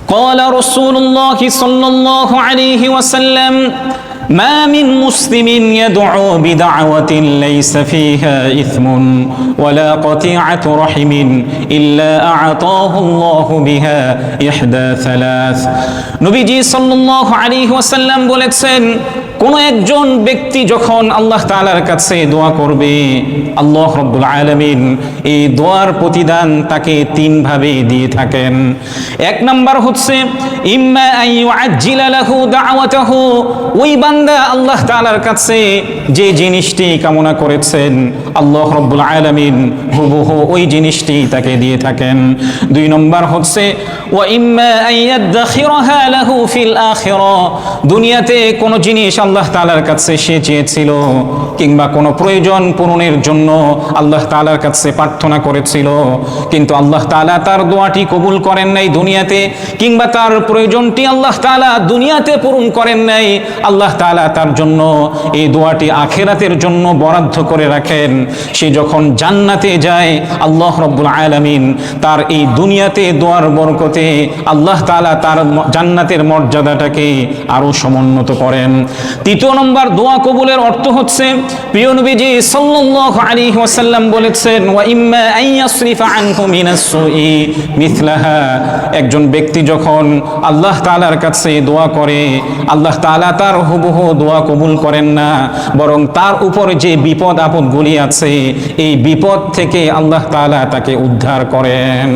قال رسول الله صلى الله عليه وسلم ما من مسلم يدعو بدعوة ليس فيها إثم ولا قطيعة رحم إلا أعطاه الله بها إحدى ثلاث নবীজি সাল্লাল্লাহু আলাইহি ওয়াসাল্লাম বলেছেন, কোন একজন ব্যক্তি যখন আল্লাহ তাআলার কাছে দোয়া করবে, আল্লাহ রাব্বুল আলামিন এই দোয়ার প্রতিদান তাকে তিন ভাবে দিয়ে থাকেন। এক নাম্বার হচ্ছে ইম্মা আন ইউআজ্জিলা লাহু দাওয়াতাহু, ওই বান্দা আল্লাহ তাআলার কাছে যে জিনিসটি কামনা করেছেন আল্লাহ রাব্বুল আলামিন হুবহু ওই জিনিসটি তাকে দিয়ে থাকেন। দুই নম্বর হচ্ছে ওয়া ইম্মা আন ইয়াদখিরাহা লাহু ফিল আখিরাহ, দুনিয়াতে কোন জিনিস আল্লাহ তাআলার কাছে সে চেয়েছিল কিংবা কোনো প্রয়োজন পূরণের জন্য আল্লাহ তাআলার কাছে প্রার্থনা করেছিল, কিন্তু আল্লাহ তাআলা তার দোয়াটি কবুল করেন নাই দুনিয়াতে, কিংবা তার প্রয়োজনটি আল্লাহ তাআলা দুনিয়াতে পূরণ করেন নাই, আল্লাহ তাআলা তার জন্য এই দোয়াটি আখিরাতের জন্য বরাদ্দ করে রাখেন। সে যখন জান্নাতে যায় আল্লাহ রাব্বুল আলামিন তার এই দুনিয়াতে দোয়ার বরকতে আল্লাহ তাআলা তার জান্নাতের মর্যাদাটাকে আরো সমুন্নত করেন। তৃতীয় নম্বর দোয়া কবুলের অর্থ হচ্ছে, প্রিয় নবীজি সাল্লাল্লাহু আলাইহি ওয়াসাল্লাম বলেছেন ওয়া ইম্মা আন ইয়াসরিফা আনহু মিনাস সুই মিথলাহা, একজন ব্যক্তি যখন আল্লাহ তাআলার কাছে দোয়া করে আল্লাহ তাআলা তার হুবহু দোয়া কবুল করেন না, বরং তার উপরে যে বিপদ আপদগুলি আছে এই বিপদ থেকে আল্লাহ তাআলা তাকে উদ্ধার করেন।